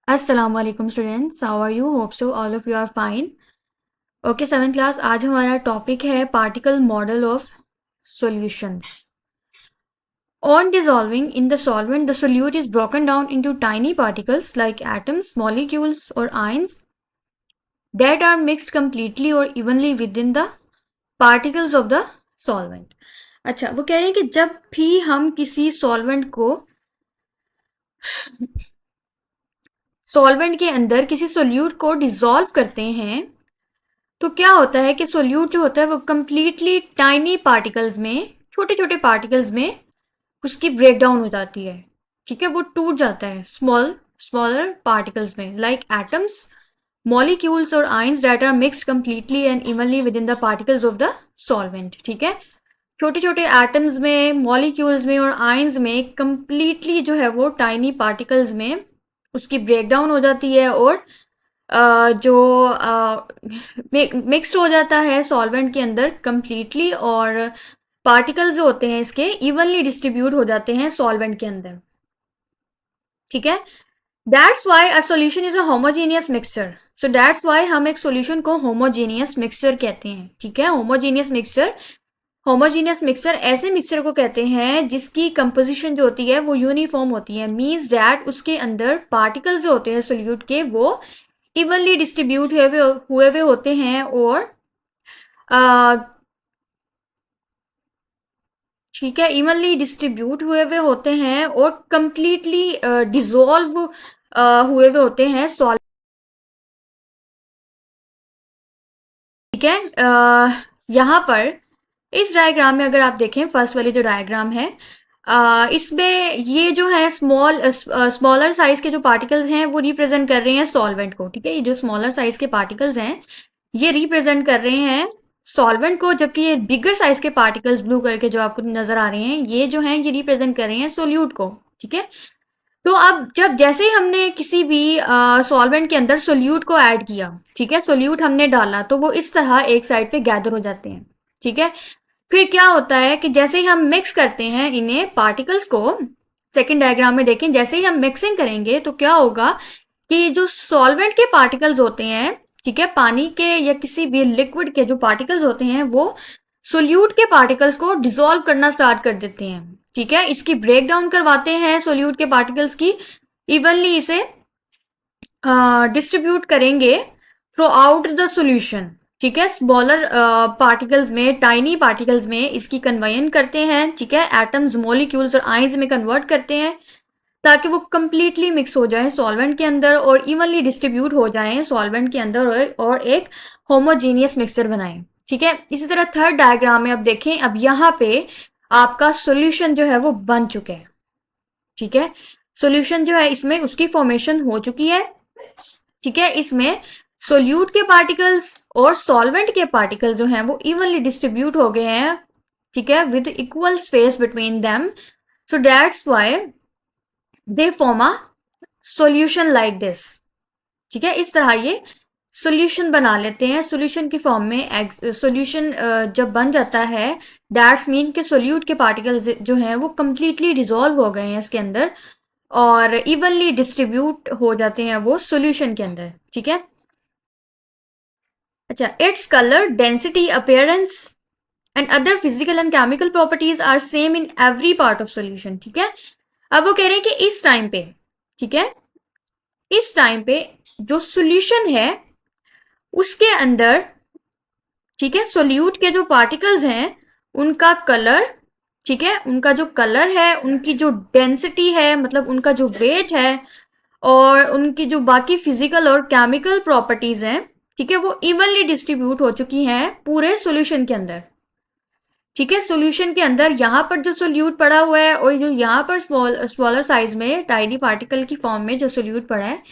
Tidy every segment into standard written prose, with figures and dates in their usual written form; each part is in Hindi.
अस्सलामुअलैकुम students, how are you? Hope so all of you are fine. Okay, 7th class. आज हमारा टॉपिक है particle model of solutions. On dissolving in the solvent, the solute is broken down into tiny particles like atoms, molecules or ions that are mixed completely or evenly within the particles of the solvent। अच्छा, वो कह रहे हैं कि जब भी हम किसी सॉल्वेंट के अंदर किसी सोल्यूट को डिसॉल्व करते हैं तो क्या होता है कि सोल्यूट जो होता है वो कंप्लीटली टाइनी पार्टिकल्स में, छोटे छोटे पार्टिकल्स में उसकी ब्रेक डाउन हो जाती है। ठीक है, वो टूट जाता है स्मॉलर पार्टिकल्स में, लाइक एटम्स, मॉलिक्यूल्स और ions that are mixed completely and evenly within the particles of the solvent. ठीक है, छोटे छोटे एटम्स में, मॉलिक्यूल्स में और आयंस में कंप्लीटली जो है वो टाइनी पार्टिकल्स में उसकी ब्रेक डाउन हो जाती है और जो मिक्स्ड हो जाता है सॉल्वेंट के अंदर कंप्लीटली, और पार्टिकल्स जो होते हैं इसके इवनली डिस्ट्रीब्यूट हो जाते हैं सॉल्वेंट के अंदर। ठीक है, that's why a solution is a homogeneous mixture. So that's why हम एक सॉल्यूशन को होमोजीनियस मिक्सचर कहते हैं। ठीक है, होमोजीनियस मिक्सचर ऐसे मिक्सचर को कहते हैं जिसकी कंपोजिशन जो होती है वो यूनिफॉर्म होती है। मीन्स डैट उसके अंदर पार्टिकल्स जो होते हैं सोल्यूट के वो इवनली डिस्ट्रीब्यूट हुए होते हैं और ठीक है, इवनली डिस्ट्रीब्यूट हुए होते हैं और कंप्लीटली डिजोल्व हुए होते हैं सॉल्व। ठीक है, यहाँ पर इस डायग्राम में अगर आप देखें, फर्स्ट वाली जो डायग्राम है, इसमें ये जो है स्मॉलर साइज के जो पार्टिकल्स हैं वो रिप्रेजेंट कर रहे हैं सॉल्वेंट को। ठीक है, ये जो स्मॉलर साइज के पार्टिकल्स हैं ये रिप्रेजेंट कर रहे हैं सॉल्वेंट को, जबकि ये बिगर साइज के पार्टिकल्स ब्लू करके जो आपको नजर आ रहे हैं ये जो हैं ये रिप्रेजेंट कर रहे हैं सोल्यूट को। ठीक है, तो अब जब जैसे ही हमने किसी भी सॉल्वेंट के अंदर सोल्यूट को ऐड किया, ठीक है, सोल्यूट हमने डाला तो वो इस तरह एक साइड पे गैदर हो जाते हैं। ठीक है, फिर क्या होता है कि जैसे ही हम मिक्स करते हैं इन्हें पार्टिकल्स को, सेकेंड डायग्राम में देखें, जैसे ही हम मिक्सिंग करेंगे तो क्या होगा कि जो सॉल्वेंट के पार्टिकल्स होते हैं, ठीक है, पानी के या किसी भी लिक्विड के जो पार्टिकल्स होते हैं वो सोल्यूट के पार्टिकल्स को डिसॉल्व करना स्टार्ट कर देते हैं। ठीक है, इसकी ब्रेक डाउन करवाते हैं सोल्यूट के पार्टिकल्स की, इवनली इसे डिस्ट्रीब्यूट करेंगे थ्रू आउट द सॉल्यूशन। ठीक है, स्मॉलर पार्टिकल्स में, टाइनी पार्टिकल्स में इसकी कन्वर्जन करते हैं। ठीक है, एटम्स, मॉलिक्यूल्स और आयंस में कन्वर्ट करते हैं ताकि वो कंप्लीटली मिक्स हो जाए सॉल्वेंट के अंदर और इवनली डिस्ट्रीब्यूट हो जाए सॉल्वेंट के अंदर और एक होमोजीनियस मिक्सचर बनाएं। ठीक है, इसी तरह थर्ड डायग्राम में अब देखें, अब यहाँ पे आपका सॉल्यूशन जो है वो बन चुका है। ठीक है, सॉल्यूशन जो है इसमें उसकी फॉर्मेशन हो चुकी है। ठीक है, इसमें सोल्यूट के पार्टिकल्स और सॉल्वेंट के पार्टिकल जो हैं वो इवनली डिस्ट्रीब्यूट हो गए हैं। ठीक है, with equal space between them, so that's why they form a solution like this. ठीक है, इस तरह ये सॉल्यूशन बना लेते हैं सॉल्यूशन की फॉर्म में। सॉल्यूशन जब बन जाता है दैट्स मीन के सोल्यूट के पार्टिकल्स जो हैं वो कंप्लीटली डिसॉल्व हो गए हैं इसके अंदर और इवनली डिस्ट्रीब्यूट हो जाते हैं वो सॉल्यूशन के अंदर। ठीक है, अच्छा, it's colour, density, appearance and other physical and chemical properties are same in every part of solution. ठीक है, अब वो कह रहे हैं कि इस टाइम पे, ठीक है, इस टाइम पे जो सॉल्यूशन है उसके अंदर, ठीक है, सोल्यूट के जो पार्टिकल्स हैं उनका कलर, ठीक है, उनका जो कलर है, उनकी जो डेंसिटी है, मतलब उनका जो वेट है और उनकी जो बाकी फिजिकल और केमिकल प्रॉपर्टीज हैं, ठीक है, वो इवनली डिस्ट्रीब्यूट हो चुकी हैं पूरे सॉल्यूशन के अंदर। ठीक है, सॉल्यूशन के अंदर यहाँ पर जो सोल्यूट पड़ा हुआ है और जो यहाँ पर स्मॉलर साइज में टाइनी पार्टिकल की फॉर्म में जो सोल्यूट पड़ा है,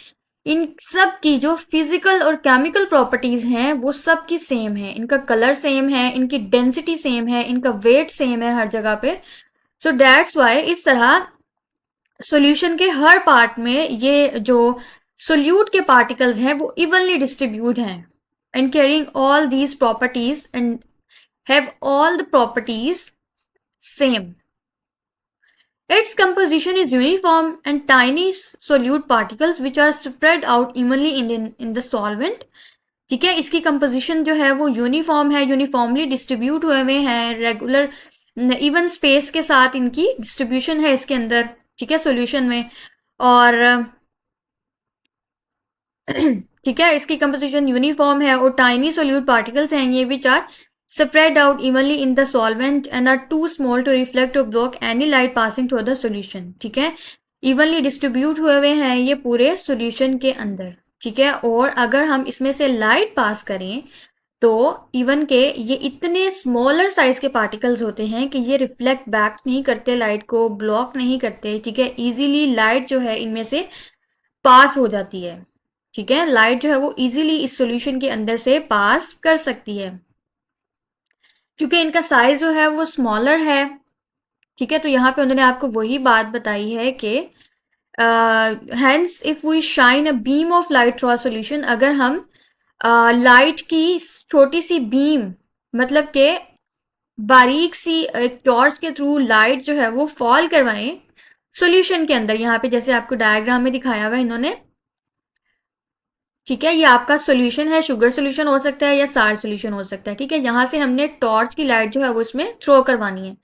इन सब की जो फिजिकल और केमिकल प्रॉपर्टीज हैं वो सब की सेम है। इनका कलर सेम है, इनकी डेंसिटी सेम है, इनका वेट सेम है हर जगह पे। सो दैट्स वाई इस तरह सॉल्यूशन के हर पार्ट में ये जो सोल्यूट के पार्टिकल्स हैं वो इवनली डिस्ट्रीब्यूट हैं and carrying all these properties and have all the properties same. Its composition is uniform and tiny solute particles which are spread out evenly in the solvent. ठीक है, इसकी कंपोजिशन जो है वो यूनिफॉर्म है, यूनिफॉर्मली डिस्ट्रीब्यूट हुए हुए हैं, रेगुलर इवन स्पेस के साथ इनकी डिस्ट्रीब्यूशन है इसके अंदर, ठीक है, सॉल्यूशन में। और ठीक है, इसकी कंपोजिशन यूनिफॉर्म है और टाइनी सोल्यूट पार्टिकल्स हैं ये which are spread out evenly in the solvent and are too small to reflect or block any light passing through the solution। ठीक है, इवनली डिस्ट्रीब्यूट हुए हुए हैं ये पूरे सॉल्यूशन के अंदर, ठीक है। और अगर हम इसमें से लाइट पास करें तो इवन के ये इतने स्मॉलर साइज के पार्टिकल्स होते हैं कि ये रिफ्लेक्ट बैक नहीं करते, लाइट को ब्लॉक नहीं करते, ठीक है। इजीली लाइट जो है इनमें से पास हो जाती है, ठीक है। लाइट जो है वो इजीली इस सॉल्यूशन के अंदर से पास कर सकती है क्योंकि इनका साइज जो है वो स्मॉलर है, ठीक है। तो यहाँ पे उन्होंने आपको वही बात बताई है कि hence if we shine a beam of light through a solution, अगर हम लाइट की छोटी सी बीम मतलब के बारीक सी एक टॉर्च के थ्रू लाइट जो है वो फॉल करवाएं सॉल्यूशन के अंदर, यहाँ पे जैसे आपको डायग्राम में दिखाया हुआ है इन्होंने, ठीक है। ये आपका सॉल्यूशन है, शुगर सॉल्यूशन हो सकता है या साल्ट सॉल्यूशन हो सकता है, ठीक है। यहाँ से हमने टॉर्च की लाइट जो है वो इसमें थ्रो करवानी है।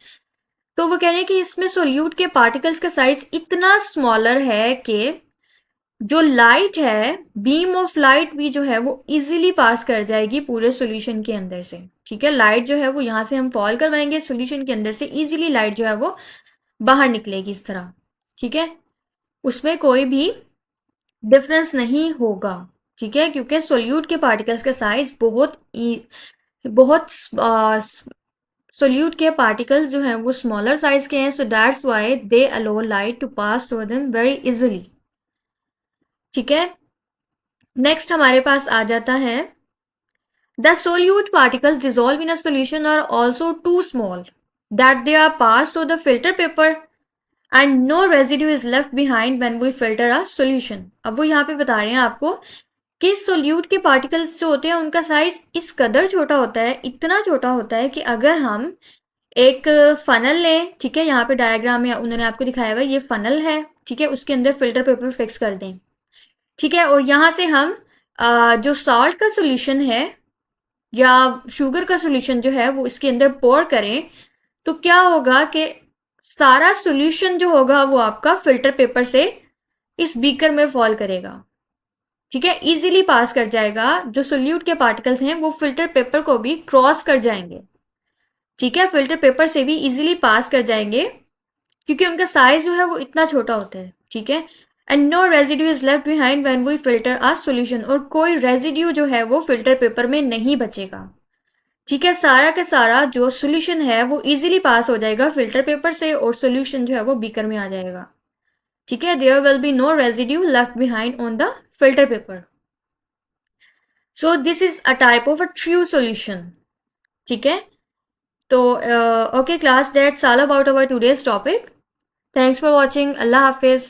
तो वो कह रहे हैं कि इसमें सोल्यूट के पार्टिकल्स का साइज इतना स्मॉलर है कि जो लाइट है, बीम ऑफ लाइट भी जो है वो इजीली पास कर जाएगी पूरे सॉल्यूशन के अंदर से, ठीक है। लाइट जो है वो यहाँ से हम फॉल करवाएंगे सॉल्यूशन के अंदर से, इजीली लाइट जो है वो बाहर निकलेगी इस तरह, ठीक है। उसमें कोई भी डिफरेंस नहीं होगा, ठीक है, क्योंकि सोल्यूट के पार्टिकल्स का साइज बहुत सोल्यूट के पार्टिकल्स जो हैं वो स्मॉलर साइज के हैं, so that's why they allow light to pass through them very easily, ठीक है। नेक्स्ट हमारे पास आ जाता है the solute particles dissolve in a solution are also too small that they are pass through the filter paper and no residue is left behind when we filter a solution. अब वो यहाँ पे बता रहे हैं आपको कि सोल्यूट के पार्टिकल्स जो होते हैं उनका साइज इस कदर छोटा होता है, इतना छोटा होता है कि अगर हम एक फनल लें, ठीक है, यहाँ पे डायग्राम में उन्होंने आपको दिखाया हुआ है, ये फनल है, ठीक है, उसके अंदर फिल्टर पेपर फिक्स कर दें, ठीक है। और यहाँ से हम जो सॉल्ट का सोल्यूशन है या शुगर का सोल्यूशन जो है वो इसके अंदर पोर करें तो क्या होगा कि सारा सोल्यूशन जो होगा वो आपका फिल्टर पेपर से इस बीकर में फॉल करेगा, ठीक है, इजीली पास कर जाएगा। जो सोल्यूट के पार्टिकल्स हैं वो फिल्टर पेपर को भी क्रॉस कर जाएंगे, ठीक है, फिल्टर पेपर से भी इजीली पास कर जाएंगे क्योंकि उनका साइज जो है वो इतना छोटा होता है, ठीक है। And no residue is left behind when we filter a solution, और कोई रेजिड्यू जो है वो फिल्टर पेपर में नहीं बचेगा, ठीक है। सारा का सारा जो सॉल्यूशन है वो इजीली पास हो जाएगा फिल्टर पेपर से और सॉल्यूशन जो है वो बीकर में आ जाएगा, ठीक है। There will be no residue left behind on the filter paper. So this is a type of a true solution, ठीक है। तो okay class, that's all about our today's topic. Thanks for watching. अल्लाह हाफिज।